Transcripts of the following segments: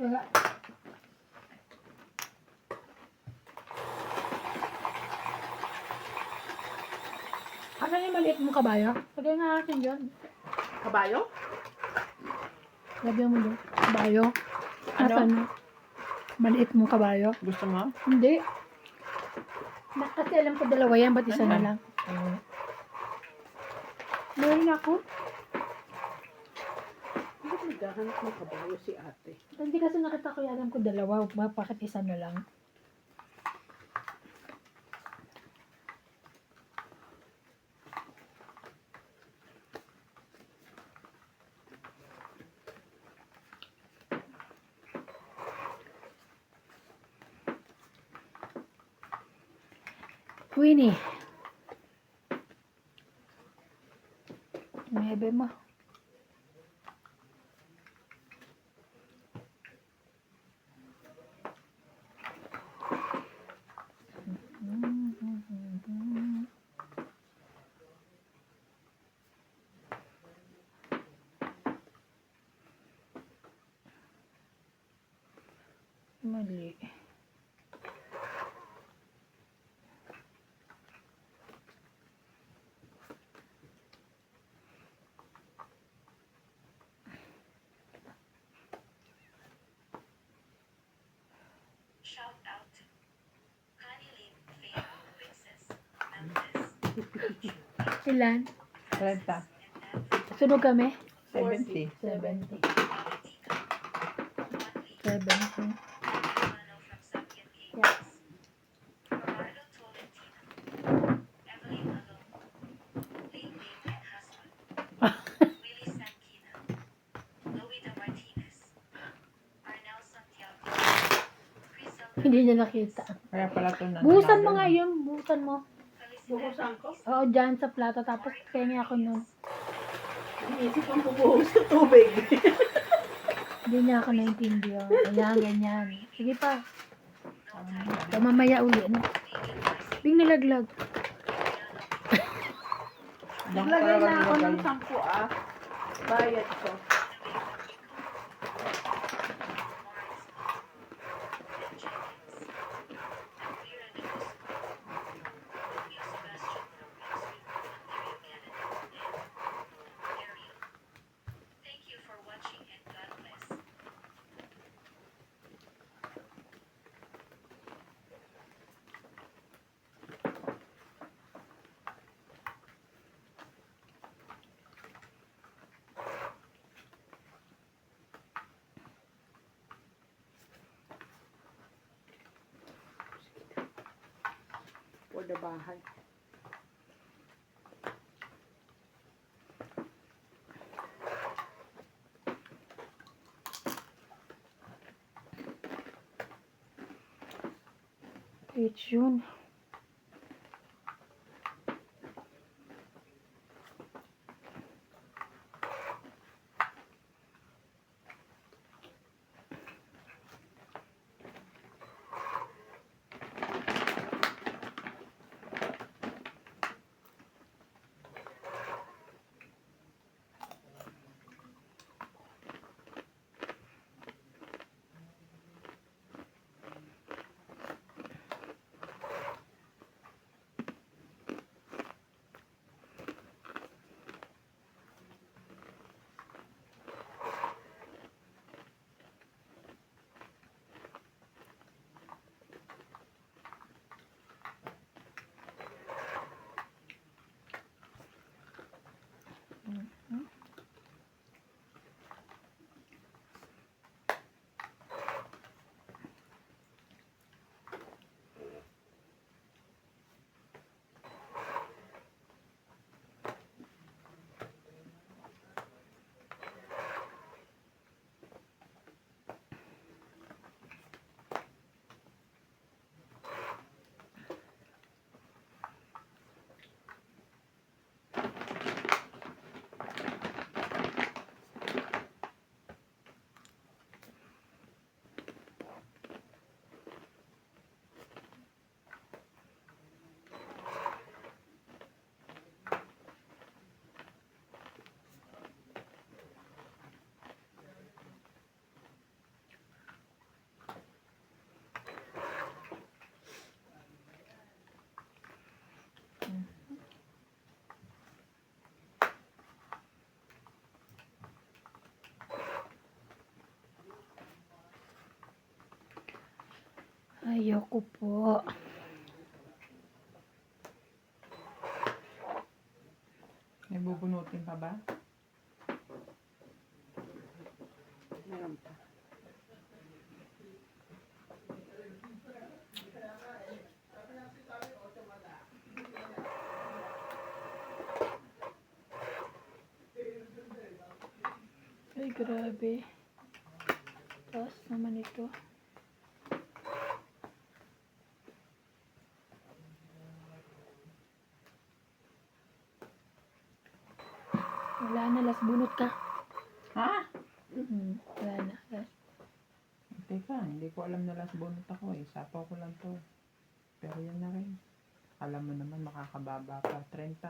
Kaya, ano yung maliit mong kabayo? Lagyan nga natin dyan. Kabayo? Lagyan mo dyan. Kabayo. Ano? Nasaan na? Maliit mong kabayo. Gusto mo? Hindi. Kasi alam ko dalawa yan, ba't isa na Ayan. lang? Meron ako. Bakit naghahanap ng kabayo si ate? Hindi kasi nakita ko yan, alam ko dalawa. Bakit isa na lang? Winnie. Nebe mo. Mali. Shout out to Kanilin, Faye, Princess, Memphis, Ilan? 30. Sunog kami? 70. 70. 70. Milano from Sapien Games. Gerardo Tolentino, Evelyn Alon, Ling Ling and husband, Willie Sankina, Loida Martinez, Arnel Santiago, Crisel Hindi niya nakita. Kaya pala ito na. Buhusan mo nga yun. Buhusan mo. Buhusan ko? Oo, dyan sa plato. Tapos pengi ako nun. Iisip ang bubuhos ng tubig. Hindi niya ako naintindihan. Ayan, ganyan. Sige pa. Mamaya uli. Ano? Bing nilaglag. Naglagay na ako ng 10 Bayad ko. Thank you for watching and God bless. For the bahay. It's yun. Ayoko po. May bubunutin pa ba? Meron pa. Ay, grabe. Taas naman ito. Wala na, last bunot ka. Ha? Wala na. Last. Teka, hindi ko alam na last bonus ako eh. Sapaw ko lang to. Pero yan na rin. Alam mo naman, makakababa pa. 30.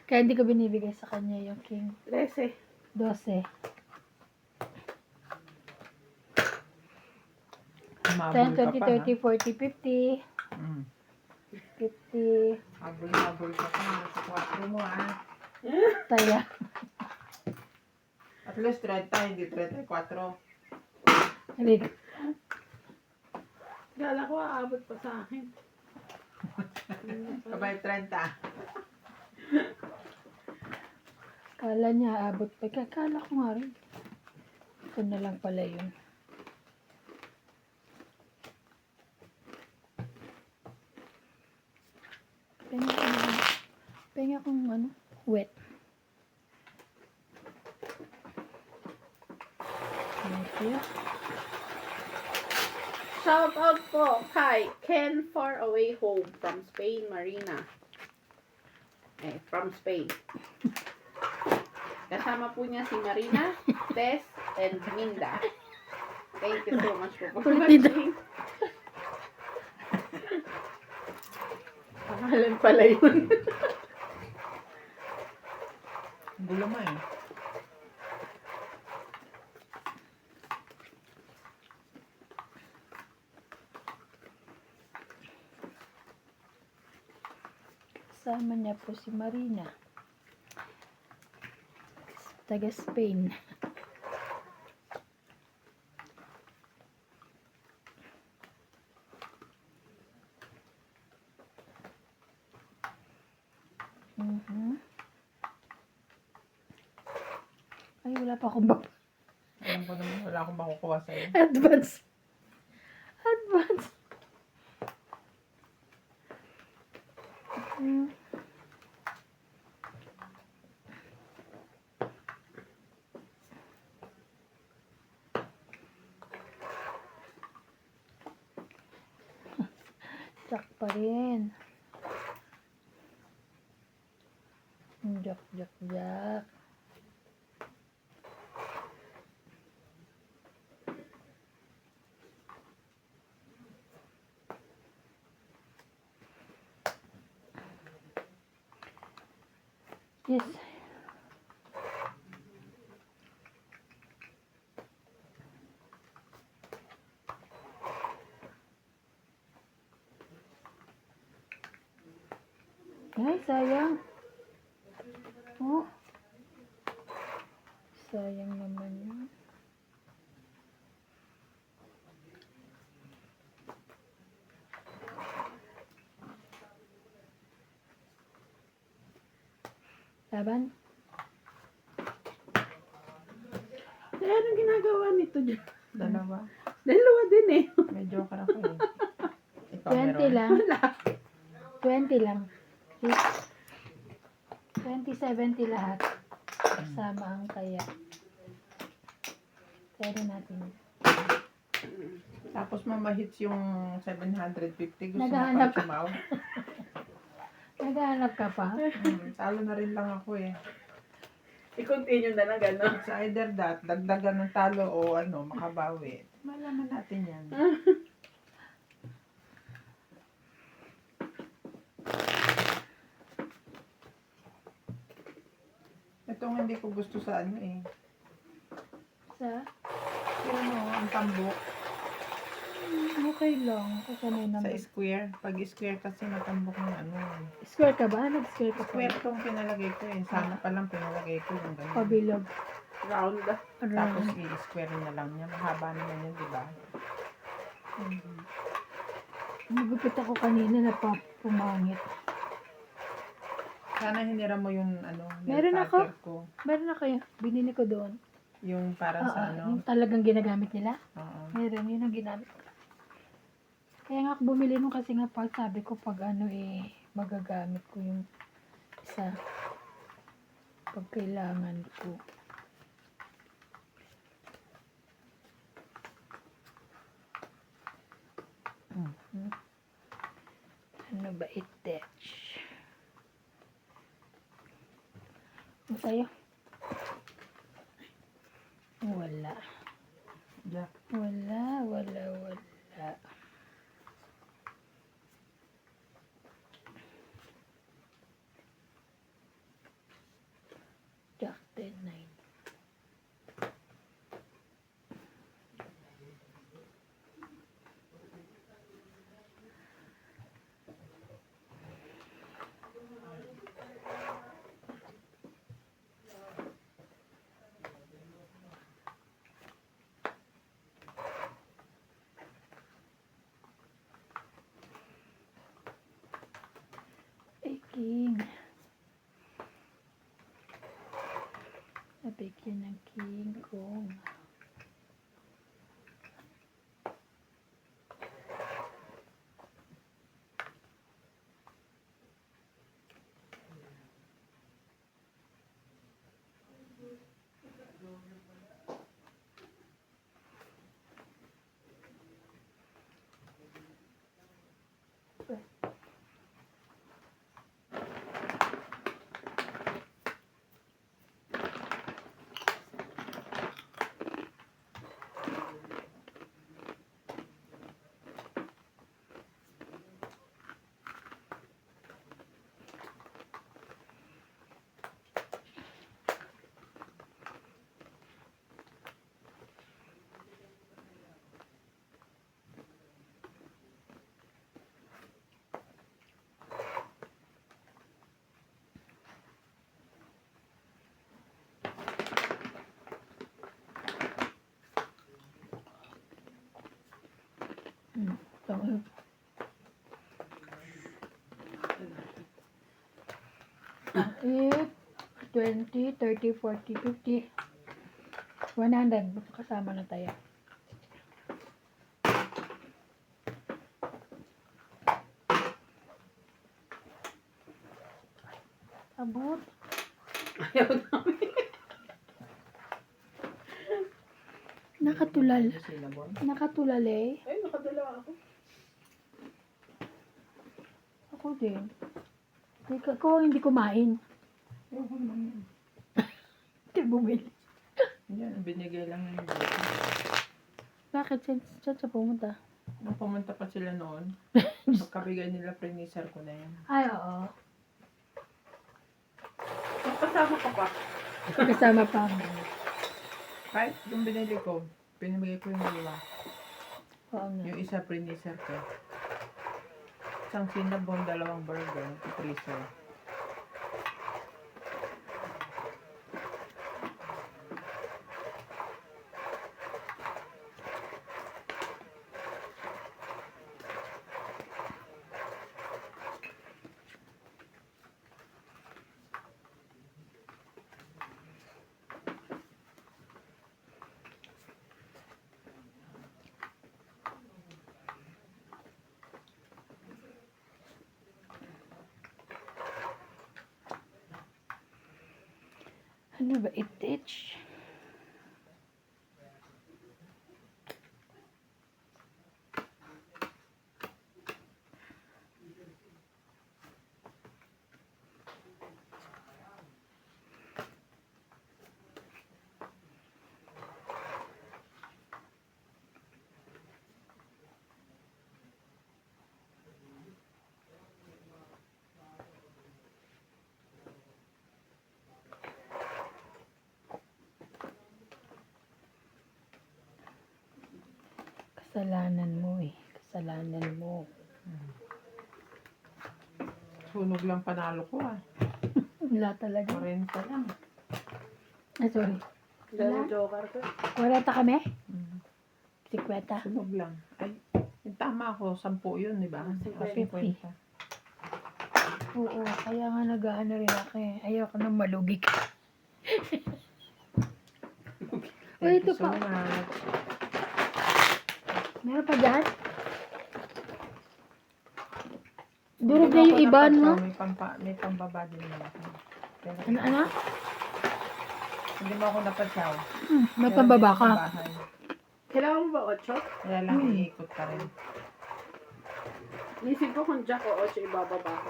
Kaya hindi ko binibigay sa kanya yung king 13. 12. Humabol 10, ka 20, pa, 30, 40, 50. ha? Mm. 50. Habol ka pa. Sa 4 mo, ha? Taya. At least 30, hindi 34. Halika. Gala ko aabot pa sa akin. Kabay 30. Kala niya abot pa. Kala ko nga rin. Ito na lang pala yun. Penga kong ano, wet. Thank you. Shout out po kay Ken Far Away Home from Spain, Marina. From Spain. Kasama po niya si Marina, Tess, and Minda. Thank you so much po for watching. Pangalan pala yun. Gulo mo eh. Kasama niya po si Marina. Taga Spain. Ay, wala pa akong Alam ko naman, wala akong makukuha sa'yo. advance. Advance. Jack pa rin. Jack. Yes. Ay, sayang. Oh. Sayang naman yun. Laban? Kaya anong ginagawa nito dyan? Dalawa. Dalawa din eh. May joker ako eh. Ikaw 20 meron? lang. 20 lang. 20-70 lahat. Kasama ang kaya. Kaya rin natin. Tapos mamahits yung 750. Gusto mo Naghahanap pa chumaw? Naghahanap ka pa? Talo na rin lang ako eh. I-continue na lang gano'n. It's either that, dagdagan ng talo o ano, makabawi. Malaman natin yan. Itong hindi ko gusto sa ano eh. Sa? Pero ano, ang tambok. Okay lang. Kasanay Sa naman. square. Pag square kasi matambok ng ano. Square ka ba? Nag-square ka Square pa? tong pinalagay ko eh. Sana pa lang pinalagay ko yung ganun. Pabilog. Round. Tapos Around. i-square na lang niya. Mahaba naman yan, di ba? Nagupit ako kanina na pumangit. Sana hinira mo yung ano, Meron nail ako. cutter ko. Meron na kayo. Binili ko doon. Yung parang Oo, sa ano. yung talagang ginagamit nila. Oo. Meron, yun ang ginamit ko. Kaya nga ako bumili nung kasi nga pag sabi ko pag ano magagamit ko yung isa. Pag kailangan ko. Mhm. Ano ba itech? Ano sa'yo? Wala. Jack. Wala. Jack 10-9. King. Nabigyan ng king kong. Tama. 8, 20, 30, 40, 50, 100. Kasama na tayo. Abot. Ayaw namin. Nakatulal. Cinnamon. Nakatulal eh. Ay, nakadalawa ako. Ako din. Ako hindi kumain. Ayoko naman yun. Hindi bumili. Yan, binigay lang ng dito. Bakit? Saan sa pumunta? Nung pumunta pa sila noon, pagkabigay nila freezer ko na yan. Ay, oo. Kasama ka pa. Kasama pa. Kahit yung binili ko, pinamigay ko yung dalawa. Oo nga. Yung isa freezer ko. Isang cinnamon, dalawang burger, freezer. Ano ba itich? Kasalanan mo eh. Kasalanan mo. Sunog lang panalo ko ah. Wala talaga. 40 lang. Ah, sorry. Dahil joker ko. Wala ta kami? Mm. 50. Sunog lang. Ay, yung tama ako, 10 yun, di ba? 50. 50. Oo, kaya nga nag-ano rin ako eh. Ayoko nang malugi ka. Uy, ito So pa. much. Meron pa dyan? Durog Hindi na mo yung ako iba, napansin, no? May pambaba din naman ako. Pero, Ano? Hindi mo ako napasyaw. May pambaba ka. Kailangan mo ba 8? Kaya lang iikot ka rin. Nisip ko kung jack o 8 ibababa ko.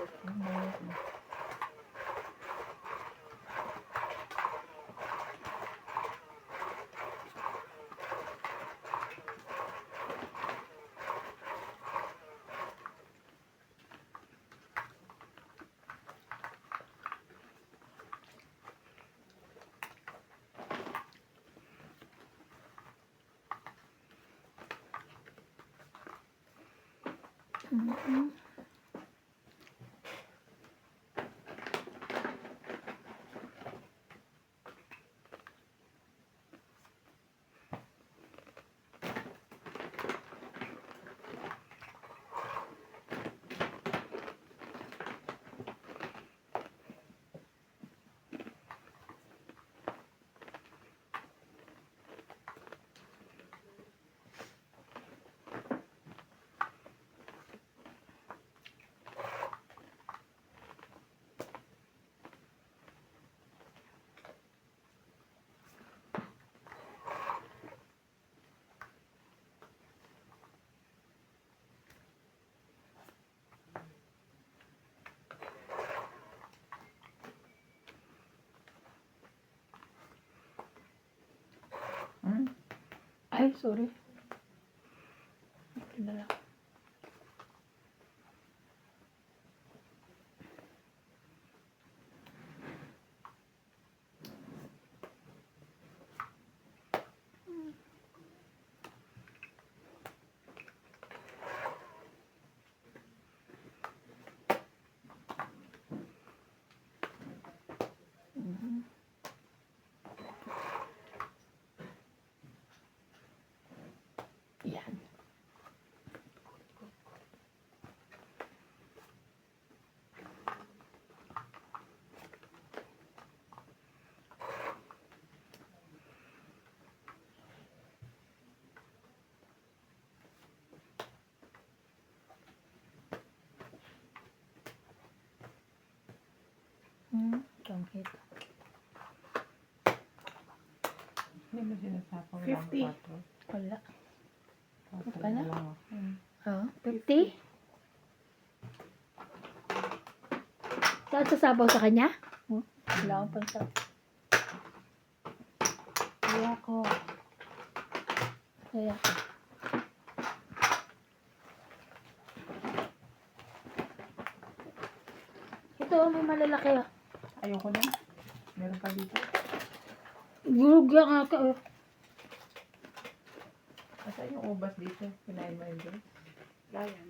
Mhm. Hmm? Ay, sorry. Ito na lang. Mhm. Yan. Tangkit. Hindi mo sinasapaw 50. lang 4. Wala. 4 Wala? lang ako. Oh, 50? Saan sasabaw sa kanya? Wala akong pansaw. Kaya ko. Kaya ko. Ito, may malalaki ah. Ayoko na. Meron pa dito. Gurugya nga ka oh. Asa yung ubas dito? Kinain mo yun doon? Layan.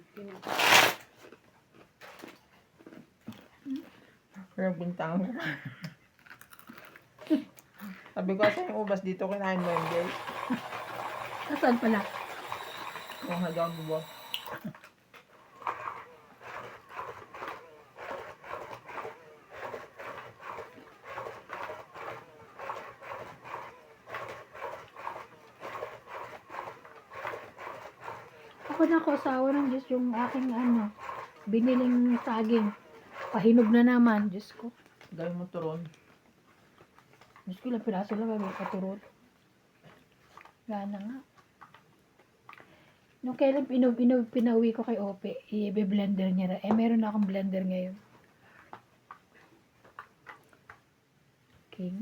Pero bintang ko. Sabi ko, asa yung ubas dito? Kinain mo yun, Jay? Saan pala? Kung hadaw mo ba? Ako na ko asawa ng Diyos yung aking biniling saging. Pahinog na naman, Diyos ko. Gawin mo turon. Diyos ko, ilang piraso lang may paturot. Gana nga. Nung kailan pinauwi ko kay Ope, i-blender niya rin. Meron na akong blender ngayon. King.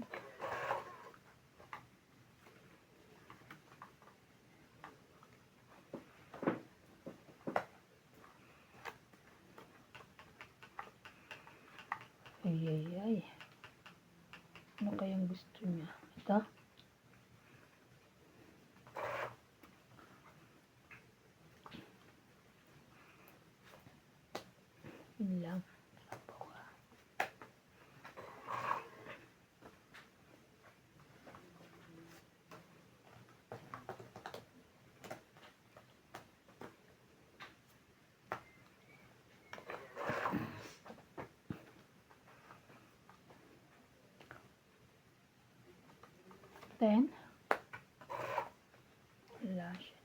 Ay. Ano kayang gusto niya? Ito? Yun lang. Sapaw ka. Then, wala siya.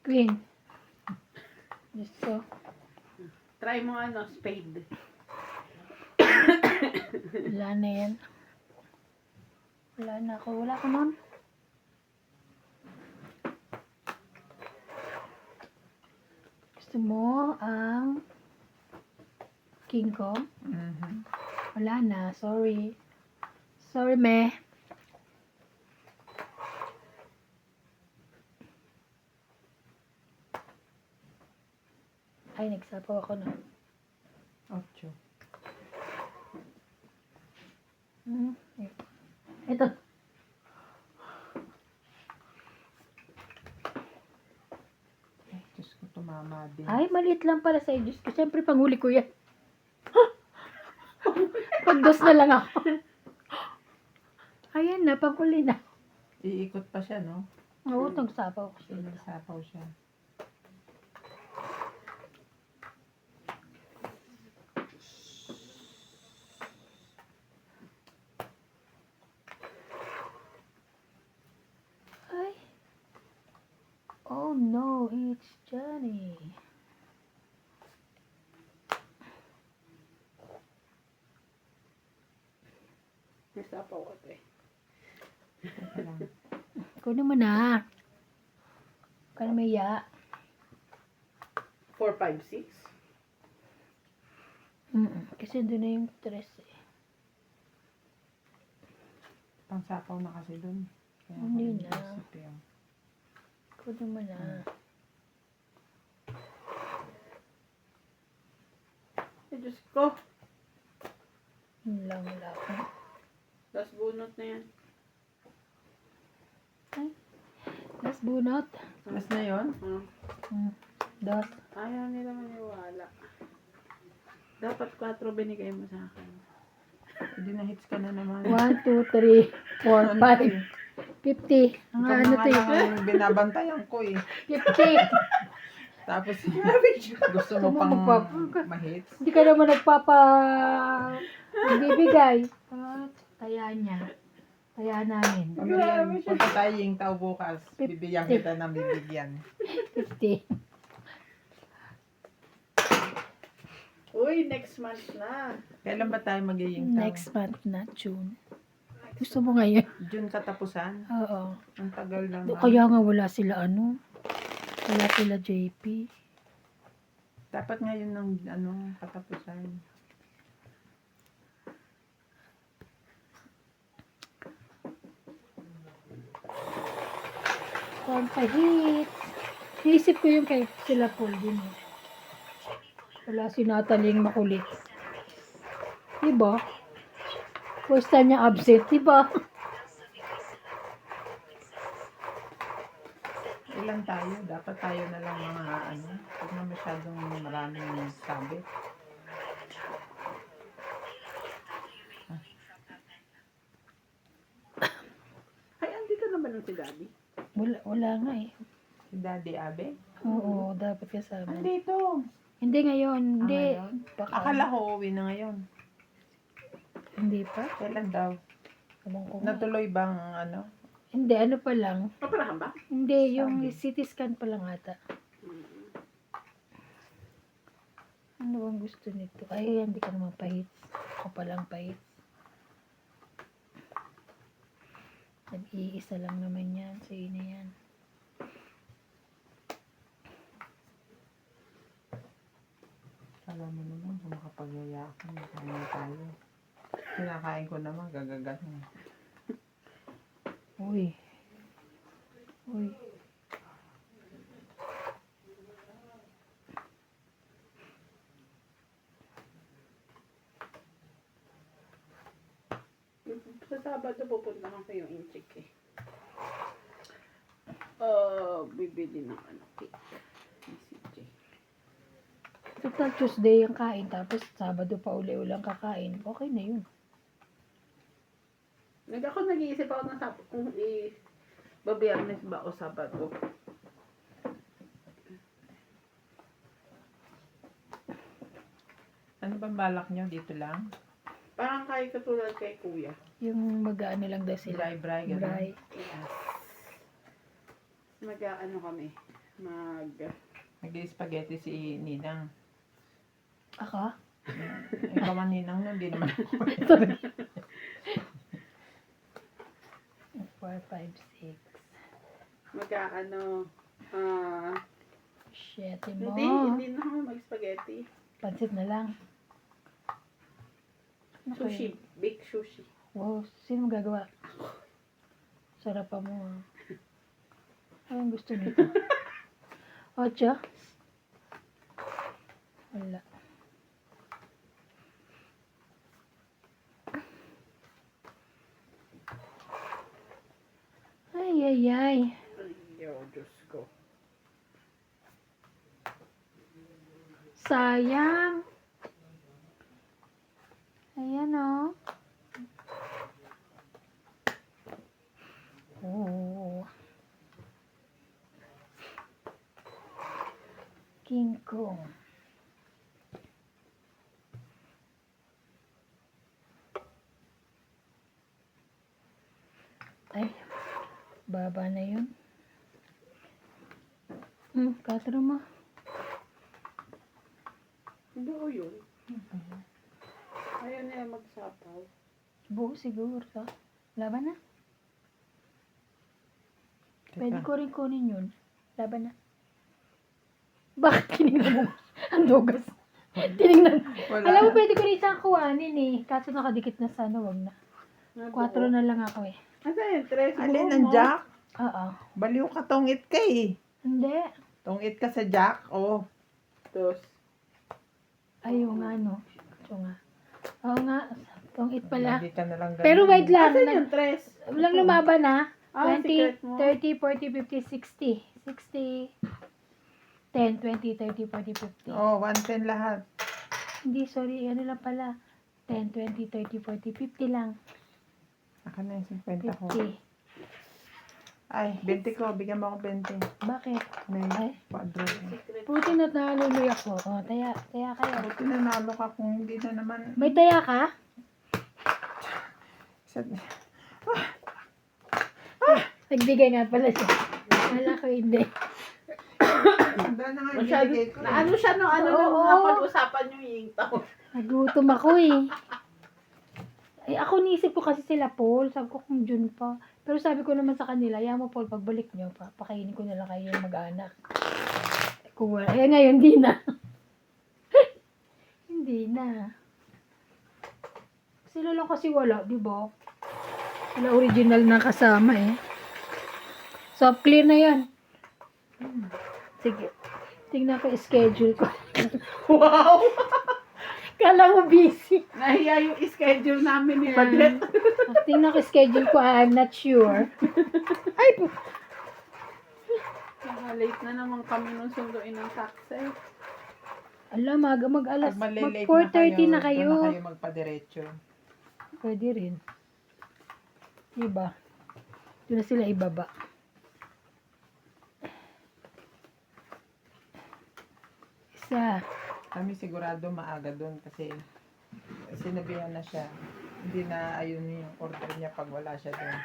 Queen. Diyos ko. Try mo ano, spade. Wala na yan. Wala na ako. Wala ko nun. Gusto mo ang King Kong? Mhm. Wala na. Sorry. Sorry, me. Ay, nagsapaw ako na. 8. Ito. Diyos ko, tumama din. Ay, maliit lang pala sa Diyos ko. Siyempre, panghuli ko yan. Pagdos na lang ako. Ayan na, panghuli na. Iikot pa siya, no? Oo, nagsapaw ko siya. Sinasapaw siya. Ay. Oh no, it's Johnny. Nasapaw ko to eh. Teka lang. Kunin mo na. Kaya may ya. 4, 5, 6. Kasi doon na yung tres eh. Pangsapaw na kasi dun. Kaya ako Hindi na. iniisip yun. Kunin mo na. Ay, Diyos ko. Yun lang, wala ko. Tapos bunot na yan. Last bunot. Plus na yun? Dos. Ayaw nila maniwala. Dapat 4 binigay mo sa akin. Hindi na hits ka na naman. 1, 2, 3, 4, 5, 50. Ang Ikaw ano na to nga eh. lang ang binabantayan ko eh. 50. Tapos gusto mo Gusto mo pang magpapa- ma-hits? Hindi ka naman nagbibigay. Kaya niya. Kaya namin. Kami yan, punta tayo yung tao bukas. Bibigyan kita ng bibigyan. 50. Uy, next month na. Kailan ba tayo magiging tao? Next month na, June. Gusto mo ngayon? June katapusan? Oo. Ang tagal lang. Kaya nga wala sila wala sila JP. Dapat ngayon ng katapusan. Pampahit. Naisip ko yung kay sila Paul din. Wala si Natalie yung makulit. Diba? First time niya absent, diba? Ilan tayo? Dapat tayo na lang mga huwag na masyadong maraming sabi. Ay, andito naman yung si Daddy. Wala nga eh. Si Daddy Abe? Oo, dapat kasama. Andito. Hindi ngayon, hindi. ngayon? Baka, Akala ko uuwi na ngayon. hindi pa. Kailan daw? Ewan ko nga. Natuloy bang Hindi, ano pa lang. Operahan ba? Hindi, yung CT scan pa lang ata. Ano bang gusto nito? Ay, hindi ka naman pahit. Ako palang pahit. Nag-iisa lang naman yan. Sa'yo na yan. Alam mo naman, kung makapagyayakan, kaya tayo. Kinakain ko naman, gagagat mo. Uy. Uy. Sabado pupuntahan ko yung inchik eh. Bibili ng ano, cake. Ni CJ. Total Tuesday yung kain, tapos Sabado pa uli-ulang kakain. Okay na yun. Nag-iisip ako ng kung babiyernes ba o Sabado. Ano bang balak nyo? Dito lang? Parang kay katulad kay Kuya. Yung mag-ano lang daw sila. Bray-bray, gano'n. Bray. Yes. Mag-ano kami. Nag-spaghetti si Ninang. Aka? Ikaw man Ninang nun, di naman ako. 4, 5, 6. Mag-ano. Shit, Hindi na kami mag-spaghetti. Pansit na lang. Ano Sushi. kayo? Bake sushi. Wow, sino gagawa? Sarap pa mo. Ah. Anong gusto nito? Ocho? Wala. Ay, ay, ay. Ay, Diyos ko. Sayang. Ayan o. Oh. King Kong. Ay, baba na yun. Katro mo. Buo yun. Ayaw nila magsapaw. Buo siguro. So. Laban na. Pwede Teka. ko rin kunin yun. Laban na. Bakit tinignan mo? Ang dugas. Tinignan. Wala. Alam mo, pwede ko rin isang kuhanin eh. Kaso nakadikit na sana, wag na. 4 na lang ako eh. Asa yun? Tres Alin buo ang mo? Jack? Oo. Baliw ka, tungit ka eh. Hindi. Tungit ka sa Jack, oh. Dos. Ayaw nga, no. Ito nga. Oo nga. Tungit pala. Lagi ka na lang ganun. Pero wait lang. Asa yun? Tres. Walang lumaban ha. Ah, 20, secret mo. 30, 40, 50, 60. 60. 10, 20, 30, 40, 50. Oh, 110 lahat. Hindi, sorry. Ano lang pala. 10, 20, 30, 40, 50 lang. Aka na yung 50 ko. 50. Ay, 20 ko. Bigyan mo ako 20. Bakit? May Ay. quadro. Secret. Puti na naluluy ako. O, taya kayo. Buti nanalo ka kung hindi na naman. May taya ka? Nagbigay nga pala siya. Wala ko hindi. Handa na nga yung Masyado. binigay ko. Na ano siya no? Ano Oo. nung napag-usapan yung ying tao? Nagutom ako eh. Ay, ako nisip ko kasi sila Paul. Sabi ko kung June pa. Pero sabi ko naman sa kanila, ya mo Paul, pagbalik nyo, pakainin ko na lang kayo yung mag-anak. Kung wala. Eh ngayon, hindi na. Hindi na. Sila lang kasi wala, di ba? Wala original na kasama eh. Soft clear na yan. Sige. Tingnan ko yung schedule ko. Wow! Kala mo busy. Nahiya yung schedule namin ni Yan. Padet. Tingnan ko yung schedule ko. I'm not sure. Ay, Late na naman kami nung sunduin ng taxi. alam, maga mag-alas. Pag malilate Mag 4:30 na kayo. doon na kayo magpadiretso. Pwede rin. Diba? Doon na sila ibaba. Isa. Kami sigurado maaga doon kasi sinabihan na siya. Hindi na ayun yung order niya pag wala siya doon.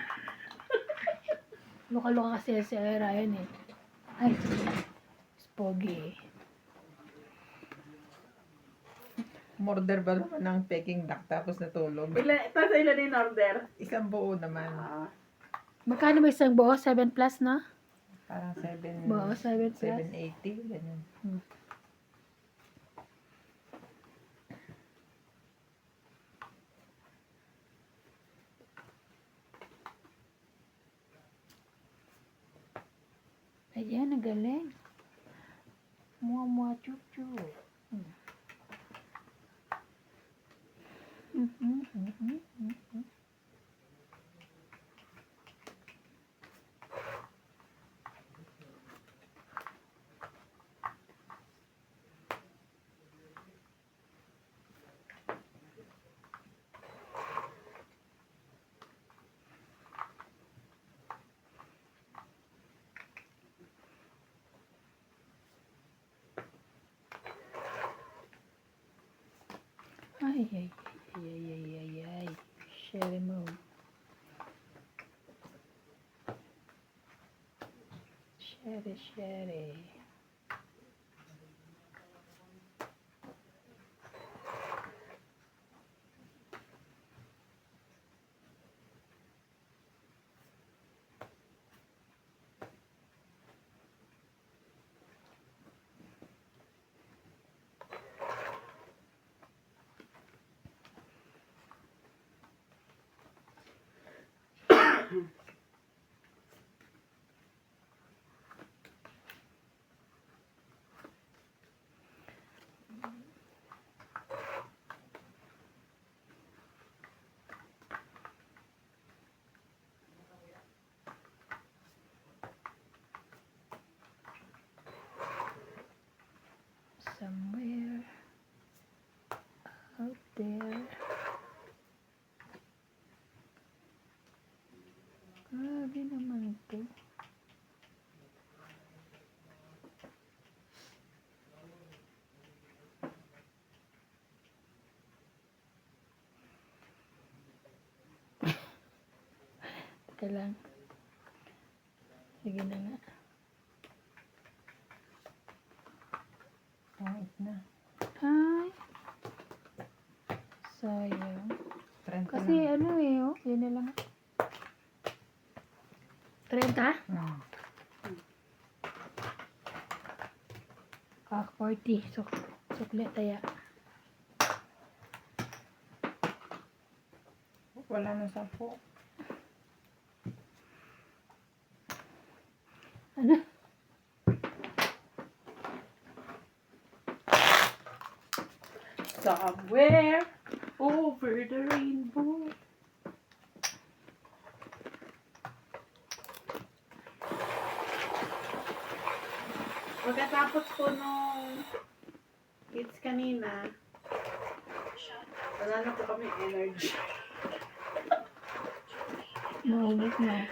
Luka-luka kasi si Ryan eh. Ay, spogi eh. Order ba naman ng peking duck tapos natulog? Tapos ilan in order? Isang buo naman. Magkano ba isang buo? 7 plus na? Parang 7, Buo, 7 plus. 780. Ganyan. Ayan, nagaling. Mua chuchu. Ay, ay, ay, ay, ay, ay, ay. Share mo. Share, share. Somewhere out there. Grabe naman to. Teka lang. Sige na nga. Pangit na. Ay. Sayang. 30 Kasi lang. ano eh, oh. Yun na lang. 30? Hmm. Ah, 40. Sukli taya. Wala na 10. Ano? Somewhere over the rainbow. Pagkatapos po nung kids kanina, wala na po kami energy. Maubos na.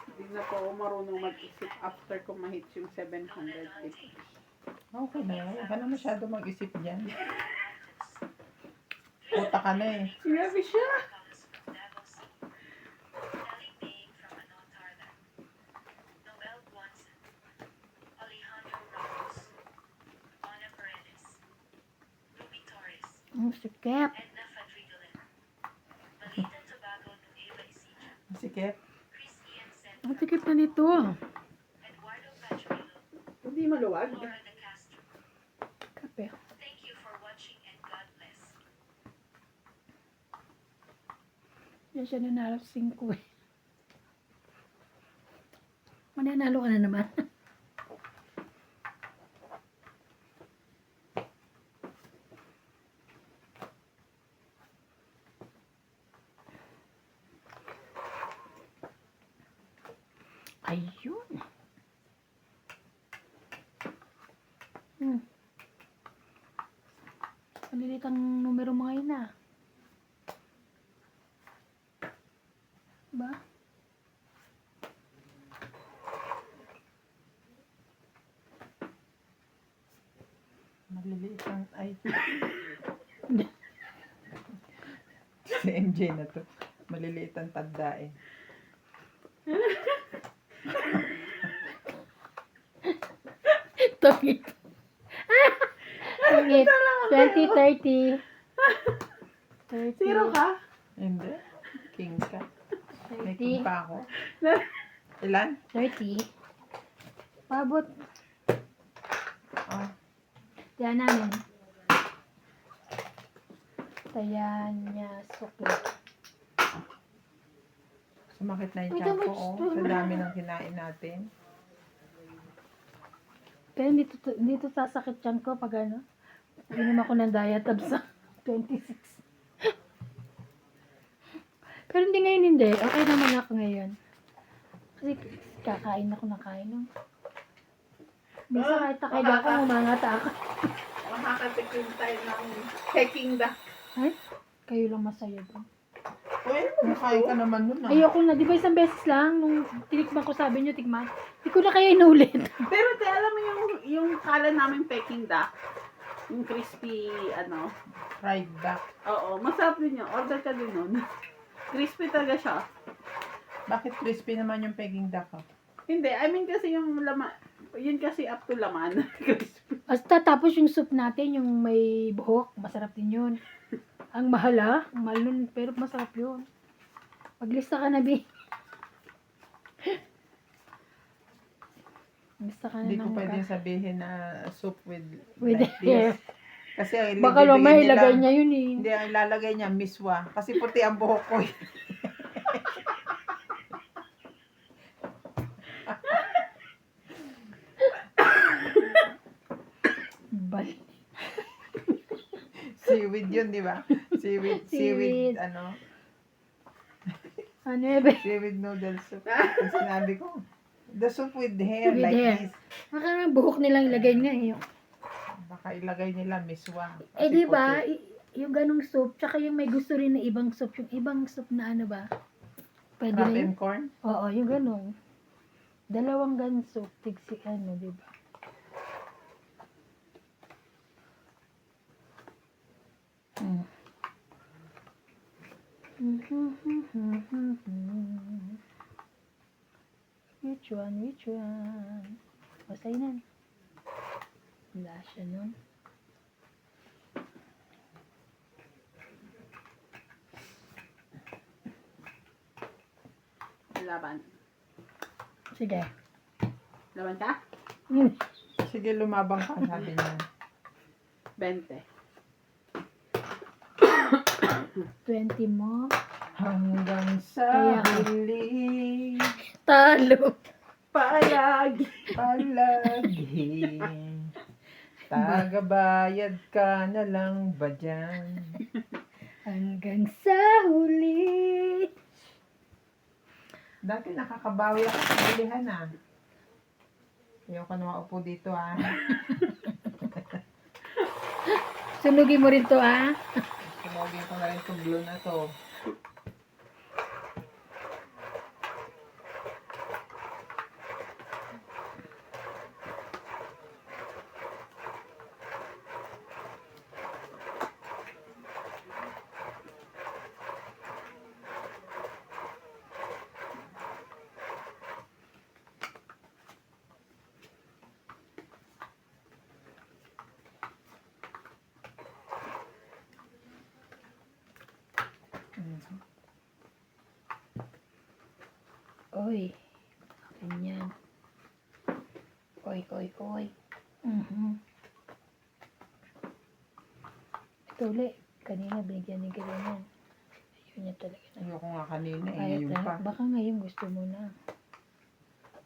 Hindi na po ako marunong mag-isip after ko ma-hit yung 750. Okay na. Huwag ka na masyado mag-isip dyan. Puta ka na eh. Sinabi siya. Ang sikip. Sikip. Ang sikip na nito. Hindi maluwag. Kape. Thank you for watching and God bless. Yan siya nanalo 5 eh. Mananalo ka na naman. Ayun. Malilit ang numero mga yun ah. Ba? Maliliit lang. Ay. Si MJ na to. Maliliit ang tanda eh. Tungit. Tungit. 20, 30. 30. Zero ka? Hindi. King ka. May 30. king pa ako. Ilan? 30. Pabot. Oh. Yan namin. Tayan niya sukli. Sumakit na yung Wait, tiyan ko, how much oh. to- Sa dami ng kinain natin. Pero dito sasakit yan ko pag ano. Inom ako ng diet sa 26. Pero hindi ngayon hindi. Okay naman ako ngayon. Kasi kakain ako ng kain. No? Minsan kahit takay ako, umangata ako. Makakatikim tayo ng Peking duck. Ay, kayo lang masaya doon. Uy, kumakain ka naman nun ah. Ayoko na. Di ba isang beses lang, nung tinikman ko, sabi niyo, tikman. Hindi ko na kaya inulit. Pero te, alam mo yung kala namin Peking duck, yung crispy, ano, Fried duck. oo, masarap din yun. Order ka din nun. Crispy talaga siya. Bakit crispy naman yung Peking duck ah? Hindi, I mean kasi yung laman, yun kasi up to laman. Crispy. Basta tapos yung soup natin, yung may buhok, masarap din yun. Ang mahal ah. Ang mahal nun, pero masarap yun. Maglista ka na, Bi. Maglista ka na Hindi ko ng pwede sabihin na soup with With like this. Kasi ang Baka ibibigay lumay, nila- ilagay niya yun eh. Hindi, ang ilalagay niya, miswa. Kasi puti ang buhok ko eh. Bal. Seaweed yun, di ba? Seaweed, Seaweed. ano? Ano eh, Bi? Seaweed noodle soup. Ang sinabi ko, the soup with hair With like hair. this. Baka nga buhok nilang ilagay nga eh. Baka ilagay nila miswa. Eh Kasi di ba, puti. yung ganong soup, tsaka yung may gusto rin na ibang soup, yung ibang soup na ano ba? Pwede Crab na yun? and corn? Oo, yung ganong. Dalawang gan soup, tigsi ano, di ba? Mm. Which one, which one? Masay na. Wala siya nun. Laban. Sige. Laban ka? Sige, lumabang ka, sabi niya. 20. 20 mo. Hanggang sa Kaya- huli, Talo. Palagi. palagi. Tagabayad ka na lang ba dyan? Hanggang sa huli. Dati nakakabawi ako sa bilihan ah. Ayoko na maupo dito ah. Sunugin mo rin to, ah. Sumogin ko na rin itong glue na to. Oy. Akin yan. Oy, oy, oy. Mhm. Ito ulit. Kanina binigyan din kita yan. Ayun niya talaga. Ayoko nga kanina eh. Ayaw Ngayon na. pa. Baka ngayon gusto mo na.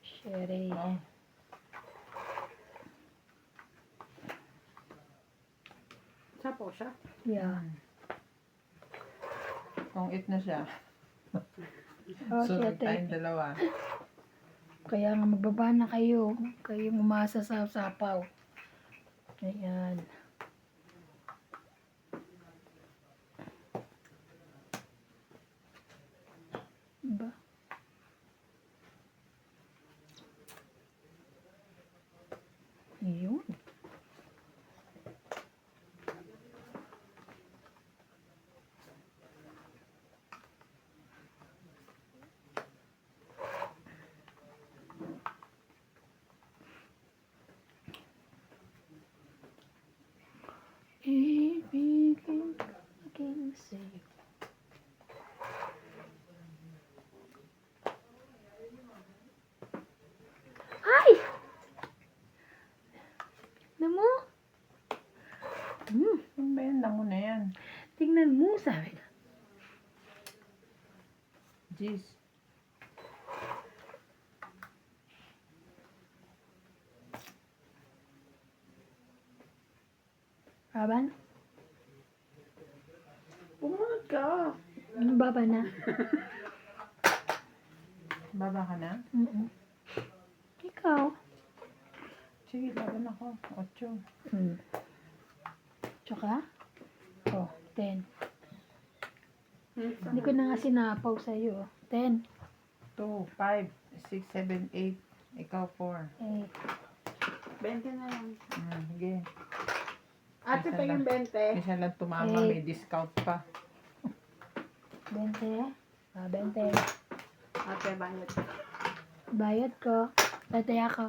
Sherry. Oh. Sapo siya. Yeah. Kung eat na siya. Oh, So, shit, tayong dalawa. Kaya nga magbaba na kayo. Kayong umasa sa sapaw. Ayan. Ba? Yun. Ibigin aking sa'yo. Ay! Tignan mo. Ano ba yan? Lango na yan. Tingnan mo, sabi na. Jeez. Aban? Pumunod ka. Ano baba na? Baba ka na? Ikaw? Sige, laban ako. 8. Tsaka? Oh, 10. Hindi ko na nga sinapaw sa'yo. 10, 2, 5, 6, 7, 8. Ikaw 4. 8, 20 na lang. Sige. Ate, Isa tingin 20. Isa lang tumama, may discount pa. 20. 20. Ate, bayad. Bayad ko. Tataya ko.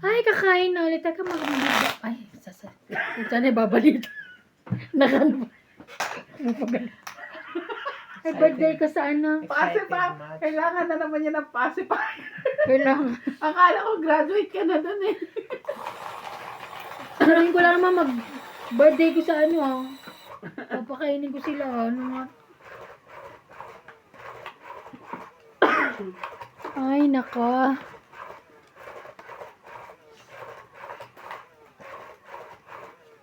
Ay, kakain na ulit. Teka, makamaganda. Ay, sana ibabalit. Nakano ba? Ano pa gano'n? Ay, birthday ko sa ano. Pacify. much. Kailangan na naman niya ng pacify. Kailangan. Akala ko graduate ka na dun eh. Sabihin ko lang naman mag-birthday ko sa ano ah. Papakainin ko sila ano nga. Ay, nako.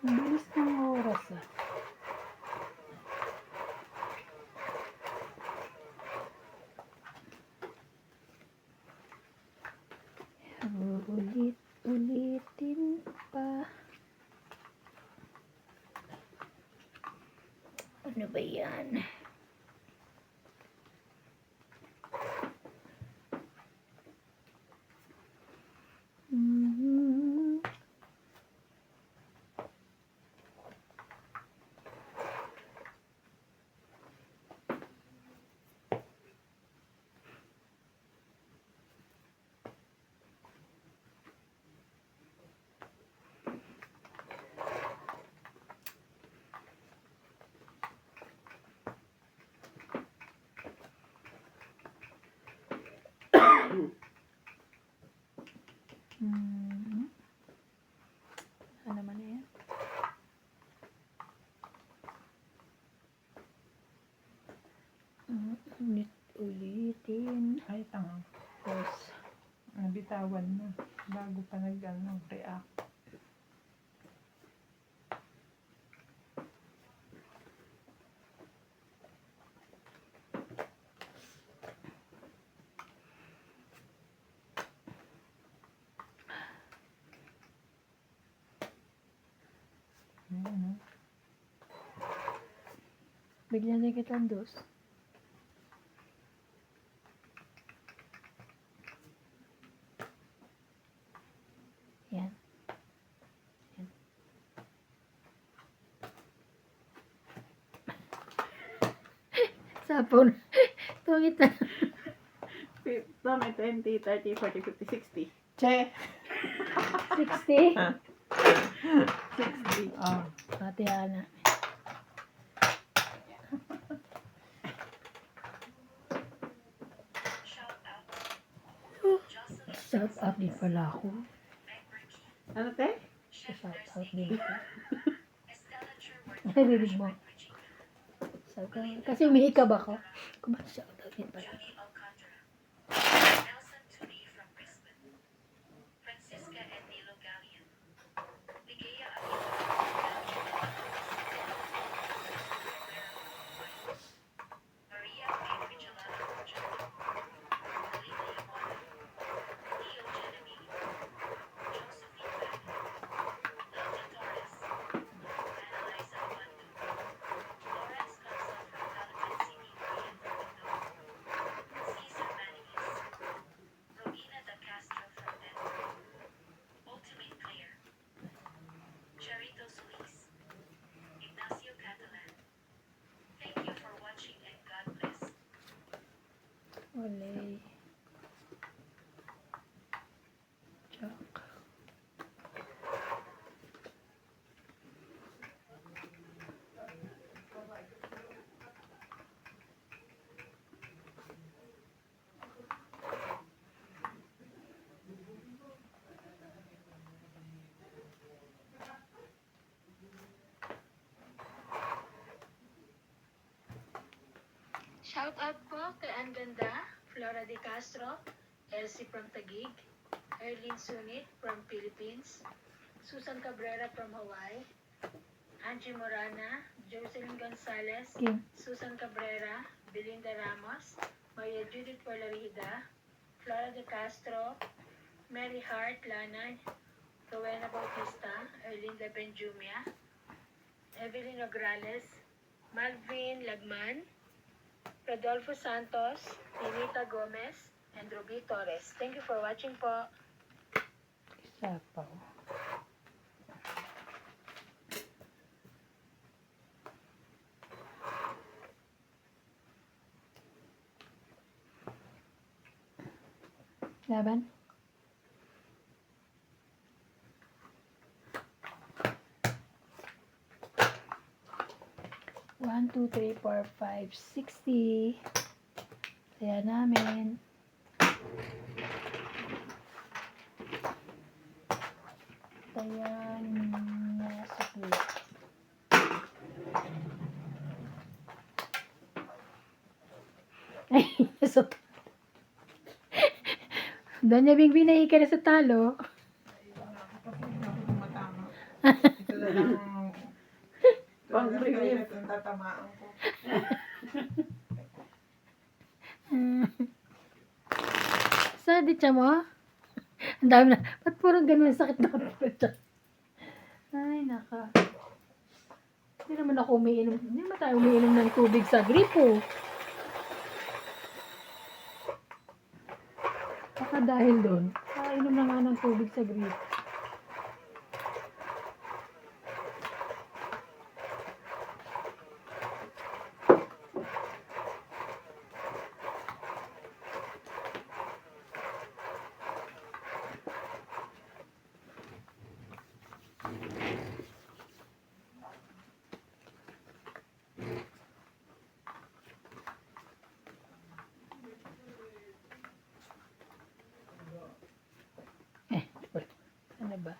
Ang bilis ng oras ah. Ulit-ulitin pa. Ano ba yan? Mhm. Mhm. Ano naman na yan? Ulit-ulitin. Ay, tanga. Yes. Nabitawan na. Bago pa react. Ayan, Bigyan din kitang dos. Yan. Yan. Sapon. Tungit na. Dami, 20, 30, 40, 50, 60. Che! 60. 60. Oh, Ate Ana. Shout out. Jocelyn Shout out din pala ako. Megbergy. Ano, te? Chef Shout out Nursing. din ako. Estella Sherwood. Narinig mo. Shout out. Kasi umihikab ako. Shout out din pala. Judy Alcantara. Nelson Turi from Brisbane. Francisca Edilo Gallion. Ligaya Avila. Maria A. Vigilante Roger. Alina Ivana. Leo Genevieve. Josephine Bennett. Lola Torres. Annalisa Abando. Lawrence Lanza from Calapan City, Rio Binondo. Cesar Maniguis. Rowena Da Castro from Denver. Ultimate Player. Charito Solis. Ignacio Catalan. Thank you for watching and God bless. Olay. Chak. Shout out po kay Anganda, Flora de Castro, Elsie from Taguig, Erlene Sunit from Philippines, Susan Cabrera from Hawaii, Angie Morana, Jocelyn Gonzalez, Susan Cabrera, Belinda Ramos, Maria Judith Valerida, Flora de Castro, Mary Hart Lanay, Rowena Bautista, Erlinda Benjumia, Evelyn Nograles, Malvin Lagman, Rodolfo Santos, Ninita Gomez, and Ruby Torres. Thank you for watching po. Isa pa. Laban? One, two, three, four, five, 60. Kaya namin. Kaya nasa plate. Ay, nasa Doña Bigby na na sa talo. Kapag hindi ako tumatama. Ito na lang Pang relief. ang tatamaan ko. Sa di mo? Ang dami na. Ba't puro ganun sakit na kapit? Ay, naka. Hindi naman ako umiinom. Hindi naman tayo umiinom ng tubig sa gripo. Baka dahil doon, kainom na nga ng tubig sa gripo. Ano ba?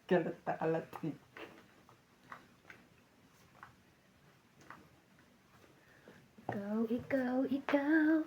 Kalat na kalat eh. Ikaw, ikaw, ikaw.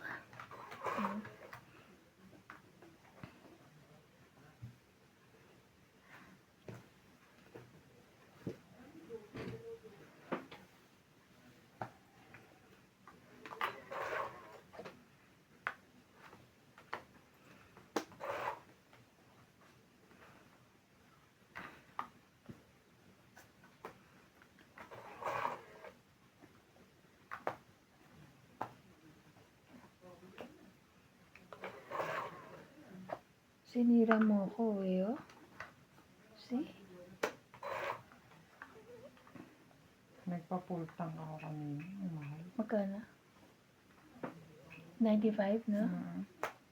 Sinira mo ko eh, oh. See? Nagpapultang ako kanina. Ang mahal. Magkano? 95, no?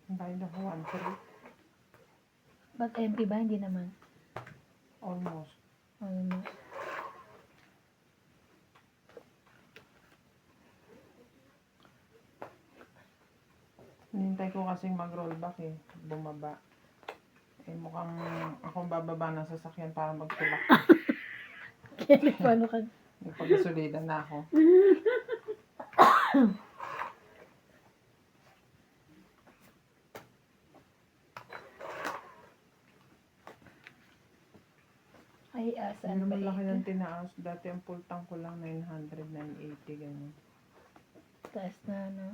Bayad ako 1.3. Ba't empty ba? Hindi naman. Almost. Almost. Hinintay ko kasing mag-rollback eh. Bumaba. Eh mukhang akong bababa ng sasakyan para magtulak. Kaya paano ka? Nagpagasulidan na ako. Ay, asan Ano ba malaki ito? ng tinaas. Dati ang pultang ko lang 900, 980 ganyan. Taas na, no?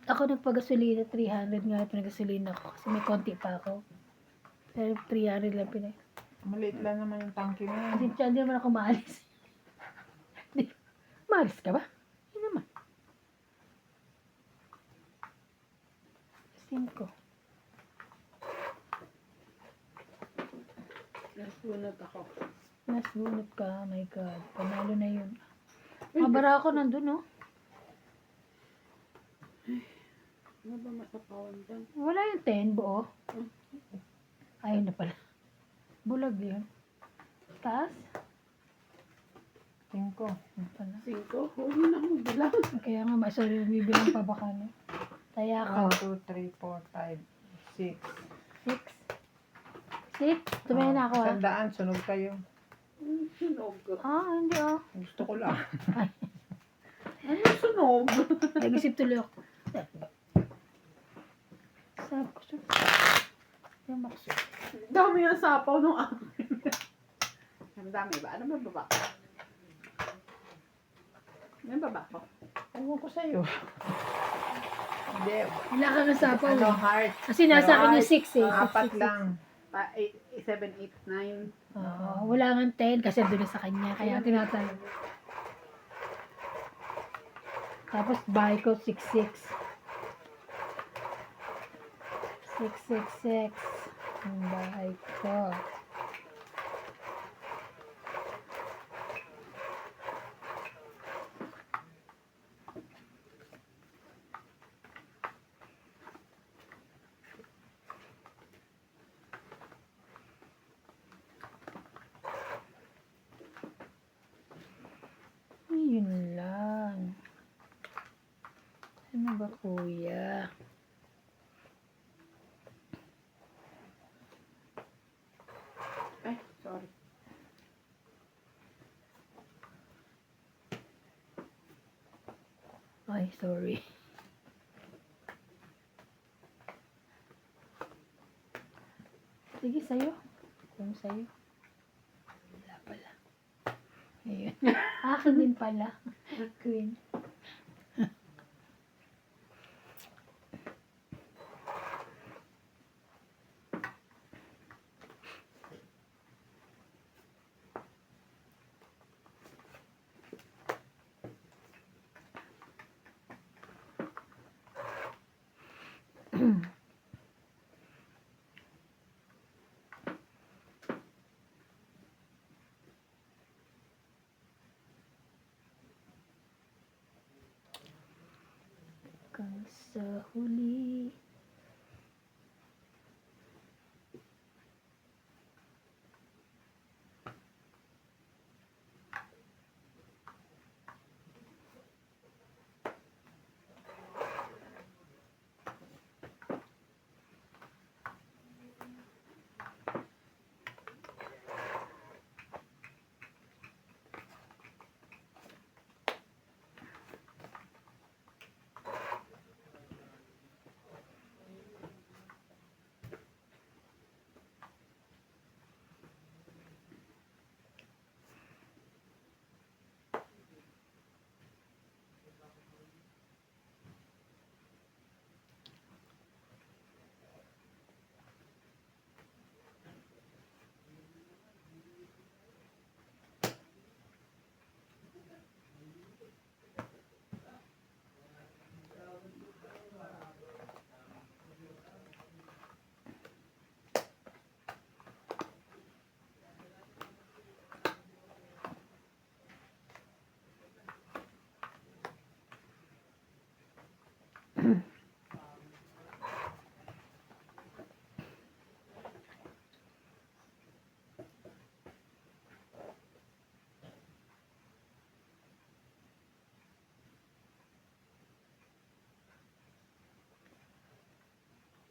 Ako nagpagasolina, 300 nga pinagasolina ko kasi may konti pa ako. Pero 300 lang pinag... Maliit lang naman yung tangke mo. Hindi naman ako maalis. Di, maalis ka ba? Hindi naman. 5. Nasunod ako. Nasbunot ka, oh my God. Panalo na yun. Mabara ako nandun, no? Ano ba matapawan dyan? Wala yung 10, buo. Ayun na pala. Bulag yun. Taas? 5. Ano pala? 5. Huwag na akong bilang. Kaya nga, sorry, bibilang pa baka, no? Kaya ako. 1, 2, 3, 4, 5, 6. 6? Tumaya na ako, ah. Sandaan, sunog kayo. Sunog. Hindi, oh. Gusto ko lang. Ano sunog? Nag-isip tuloy ako. Sabi ko siya. Yung bakso. Dami yung sapaw nung akin. Ang dami ba? Ano ba baba ko? Ano yung baba ko? Ewan ko sa'yo. Hindi. Wala ka ng sapaw. Ano, eh. heart. Kasi nasa akin yung 6 eh. Apat 6, 6. lang. 7, 8, 9. Oo, wala nga 10 kasi doon na sa kanya. Kaya tinatayo. Tapos bahay ko 6, 6. 6, 6, 6. Ang bahay ko. Yun lang. Ano ba, kuya? Ay, sorry. Ay, sorry. Sige, sa'yo. Kung sa'yo. Wala pala. Ayun. Akin din pala. Queen. Hanggang sa huli.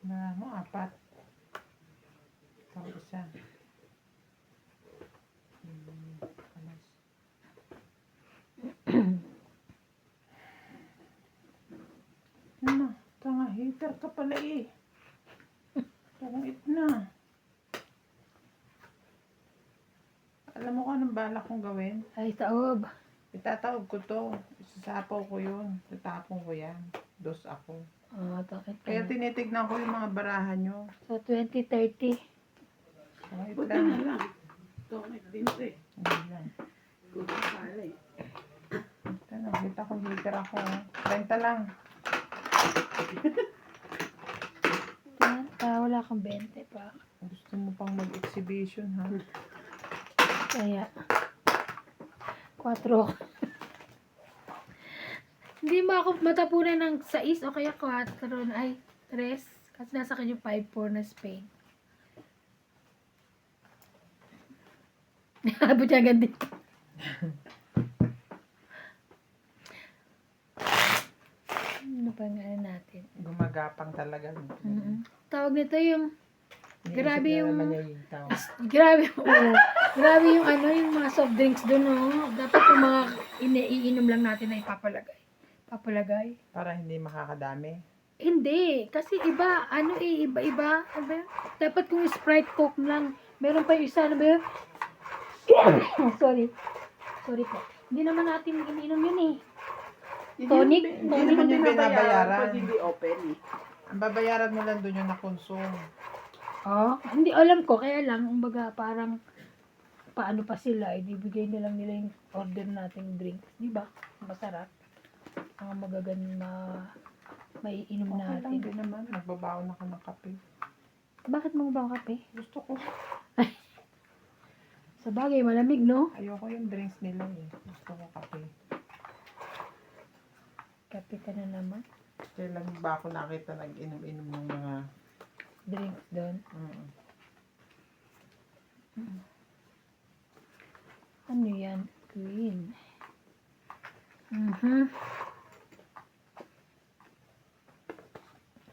Na mo, apat. Ito, isa. Alas. Ano? Tanga, hater ka pala eh. Tangit na. Alam mo kung anong balak kong gawin? Ay, taob. Itatawag ko to. Isasapaw ko yun. Tatapon ko yan. Dos ako. Takit Kaya tinitignan ko yung mga barahan nyo. So, 2030. Tangit Buti na lang. lang. Ito, may din ito eh. Hindi lang. Good pala eh. Ito, nakita ko hater ako. 30 lang. Yan, wala kang 20 pa. Gusto mo pang mag-exhibition ha? Kaya, 4. Hindi mo ako matapunan ng 6 o kaya 4. Ay, 3. Kasi nasa akin yung 5-4 na Spain. Abot niya agad dito. Ano pa nga natin? Gumagapang talaga. Tawag nito yung grabe Iniisip na yung- naman niya yung tao. grabe, oo. Grabe yung yung mga soft drinks doon, oh. Dapat yung mga iinom lang natin na ipapalagay. Papalagay. Para hindi makakadami. Hindi, kasi iba, iba-iba. Ano ba yun? Dapat kung Sprite Coke lang. Meron pa yung isa, ano ba yun? Sorry. Sorry po. Hindi naman natin ininom yun eh. Hindi Tonic? Hindi Tonic naman yung binabayaran binabayaran. pag hindi open eh. Ang babayaran mo lang doon yung na-consume. Oh, hindi alam ko. Kaya lang, kumbaga parang paano pa sila, ibibigay na lang nila yung order nating drinks. Di ba? Masarap. Mga maiinom Okay lang natin. din naman. Nagbabaon ako ng kape. Bakit mo ba ang kape? Gusto ko. Sa bagay, malamig, no? Ayoko yung drinks nila eh. Gusto ko kape. Kape ka na naman. Kailan ba ako nakita nag-inom-inom ng mga... Drinks doon. Ano yan? Green.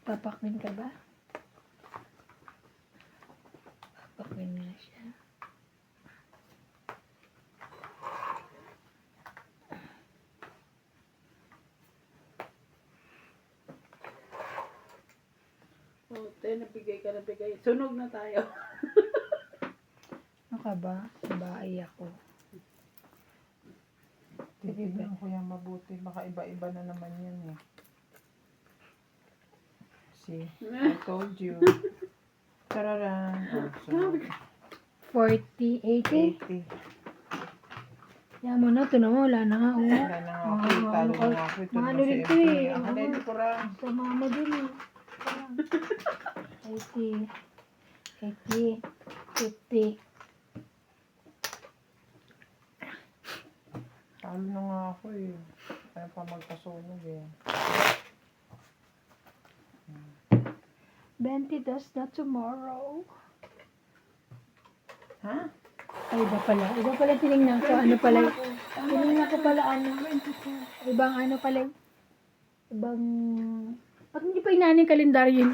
Papakwin ka ba? Papakwin na siya. Oh, nabigay ka, nabigay. Sunog na tayo. Ano ka ba? Sa bahay ako. Titignan ko yan mabuti. Baka iba-iba na naman yan eh. See? I told you. Tararan. Oh, sunod. 40, 80. 80. Yan mo na, ito na mo. Wala na nga. Oh. Wala na nga ako. Talo na nga ako. Ito Mahal na si ulit MP. eh. Ang halili ko ra. Sa mama din eh. 80, 80, 50. Talo na nga ako eh. Kaya pa magkasunog eh. 20 does not tomorrow. Ha? Ay, iba pala. Iba pala tinignan ko. Ano pala? Tinignan ko pala ano. Ibang ano pala. Ibang... Ba't hindi pa inanin yung kalendaryo yun?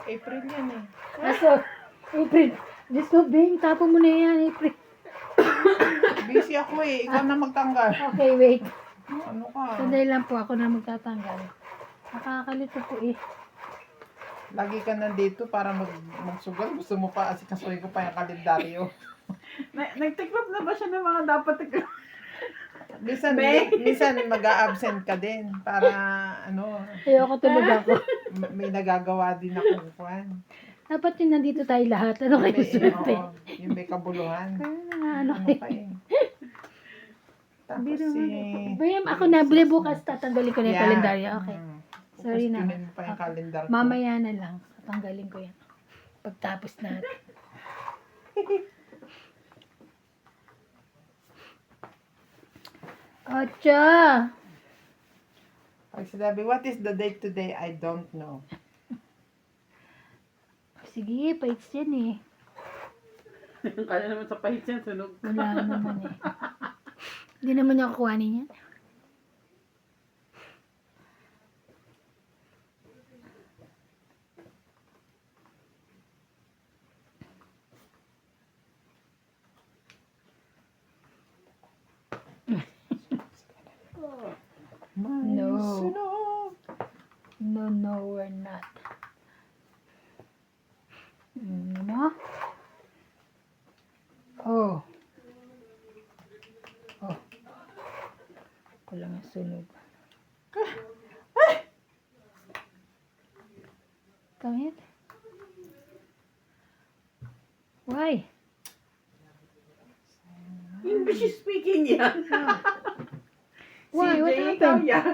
April yan eh. Aso, April. Diyos ko, Bing, tapo mo na yan, April. Busy ako eh. Ikaw na magtanggal. Okay, wait. Ano ka? Sandali lang po ako na magtatanggal. Nakakalito po eh. Lagi ka nandito para magsugal. Gusto mo pa asikasuhin ko pa yung kalendaryo. Nagtiklop na ba siya ng mga dapat tiklop? Minsan, Be? minsan mag-a-absent ka din para ano, Ayoko tulog ako. may nagagawa din ako kuwan. Dapat yun nandito tayo lahat. Ano kayo swerte? Oo, yung may kabuluhan. Ano Ano kayo? pa eh. Tapos Biro si... mo. Bayam, ako na. Bukas tatanggalin ko na yung kalendaryo. Okay. Sorry na. Kukustunin mo pa yung kalendar ko. Mamaya na lang. Tatanggalin ko yan. Pagtapos natin. Ocho! Pag sinabi, what is the date today? I don't know. Sige, paits yan eh. Kaya naman sa pahit yan, sunog. Wala naman eh. Hindi naman niya kukuhanin yan. No. Sunog. No, we're not. Ano? Oh. Oh. Ko lang ang sunog. Come here. Why? English speaking yan. Why? What CJ, ikaw happened? yan.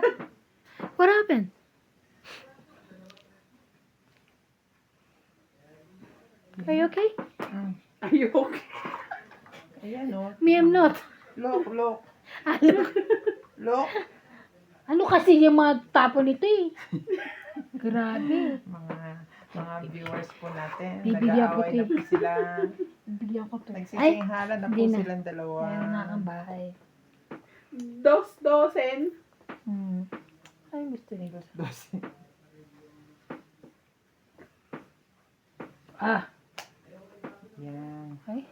What happened? Are you okay? Are you okay? Ayan o. Me, I'm not. Look. Ano? Look. Ano kasi yung mga tapo nito eh? Grabe. Mga viewers po natin. Bibigyan ko Nag-aaway na to po sila. Bigyan ko to. Ay, Nagsisinghala na po hindi na. silang dalawa. meron na kang bahay. Dosen. Ay, gusto nila. Dos. Ah. Yan. Ay,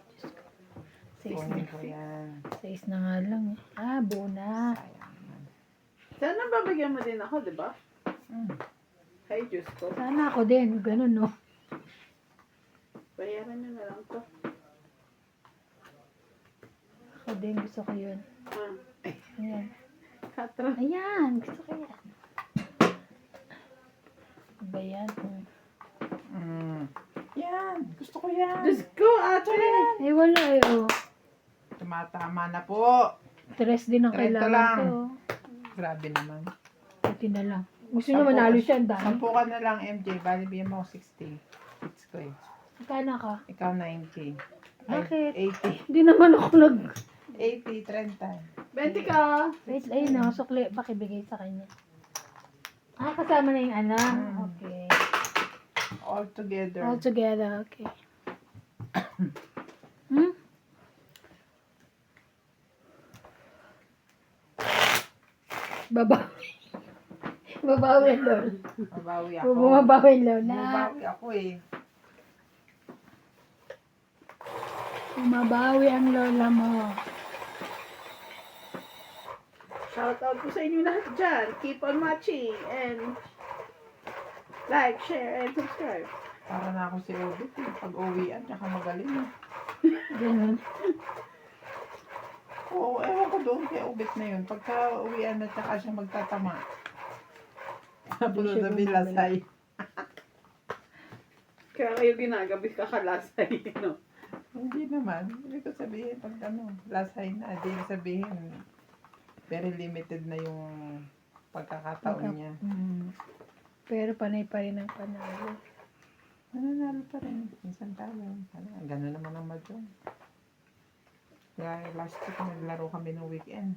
Diyos ko. Kunin ko yan. 6 na nga lang eh. Ah, bonus. Sayang naman. Sana babigyan mo din ako, di ba? Mm. Ay, Diyos ko. Sana ako din. Ganun, no? Bayaran nyo na lang to. Ako din, gusto ko yun. Ah, Ayan. katro. Ayan, gusto ko yan. Ano ba yan? Yan. Gusto ko yan. Diyos ko, ate. Eh, wala eh, oh. Tumatama na po. 3 din ang 30 kailangan lang. ko. Oh. Grabe naman. 30 na lang. Gusto nyo manalo siya, ang dami. 10 ka na lang, MJ. Bali, bigyan mo ako 60. Hits ko eh. Magkano ka? Ikaw 90. Bakit? 80. Hindi naman ako 80, 30. 20 ka. Wait, ayun na, sukli. Pakibigay sa kanya. Ah, kasama na yung ano? Okay. All together. All together, okay. Hmm? Babawi. Babawi, Lol. Mabawi ako. Bumabawi, Lola. Mabawi ako eh. Bumabawi ang lola mo. Shout out po sa inyo lahat dyan. Keep on watching and like, share, and subscribe. Para na ako si Obit eh. Pag uwian, tsaka magaling eh. Ganun. Oo, ewan ko doon kay Obit na yun. Pagka uwian na tsaka siya magtatama. Tapos Hindi siya sabi bumabalik. lasay. Kaya kayo ginagabi kakalasay, no? Hindi naman. Ibig ko sabihin, pag ano, lasay na, di sabihin, very limited na yung pagkakataon niya. Pero panay pa rin ang panalo. Nananalo pa rin. Minsan tayo. Gano'n naman ang madyon. Kaya last week, naglaro kami ng weekend.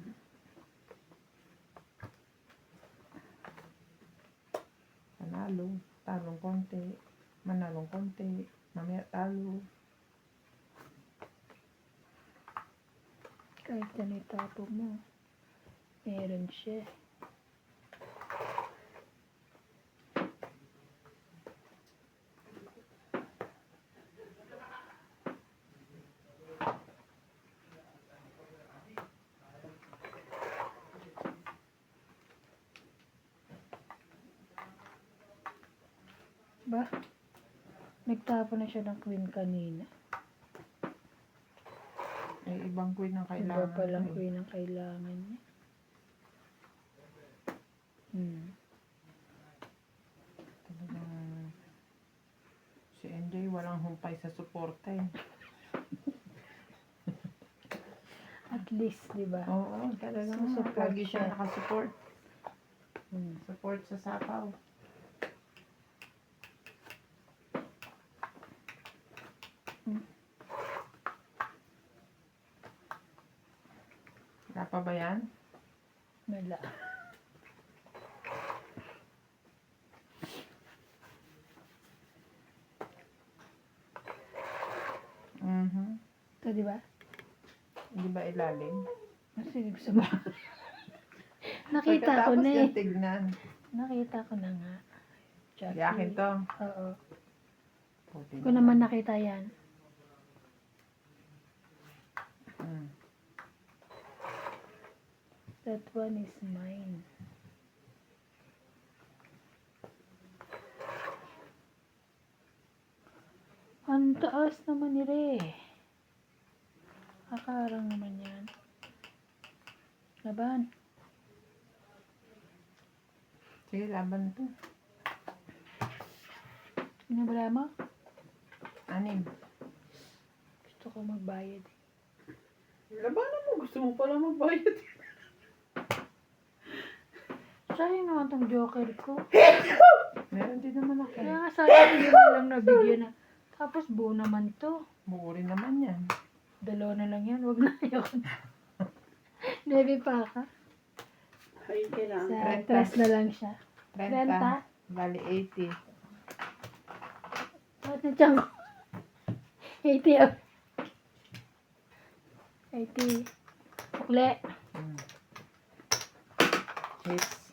Panalo. Talong konti. Manalong konti. Mamaya talo. Kahit na itapo mo. Meron siya. Ba? Nagtapo na siya ng queen kanina. Eh, ibang queen ang Iba kailangan. palang ko eh. queen ang kailangan niya. Talagang si NJ walang humpay sa suporta eh. At least, di ba? Oo, talagang Susupport lagi siya siya. nakasupport. Hmm. Support sa sapaw. Wala pa ba yan? Wala. Ito, di ba? Hindi ba ilalim? Masilip sa mga. Nakita ko na eh. yung tignan. Nakita ko na nga. Jackie. Yakin to. Oo. Puti Ko naman nakita yan. Mm. That one is mine. Ang taas naman ni Re. Akarang naman yan. Laban. Sige, laban to. Sinabala mo? 6. Gusto ko magbayad. Labanan mo. Gusto mo pala magbayad. Sayang naman tong joker ko. Meron din naman ako. Kaya nga sayang hindi mo lang nabigyan na. Tapos buo naman to. Buo rin naman yan. 2 na lang yan. Huwag na ayoko na. Nebi pa ka. Ayun kailangan. Sa 3 na lang siya. 30. Bali 80. Bakit na tiyan ko? 80 up. 80. Sukle. Hits.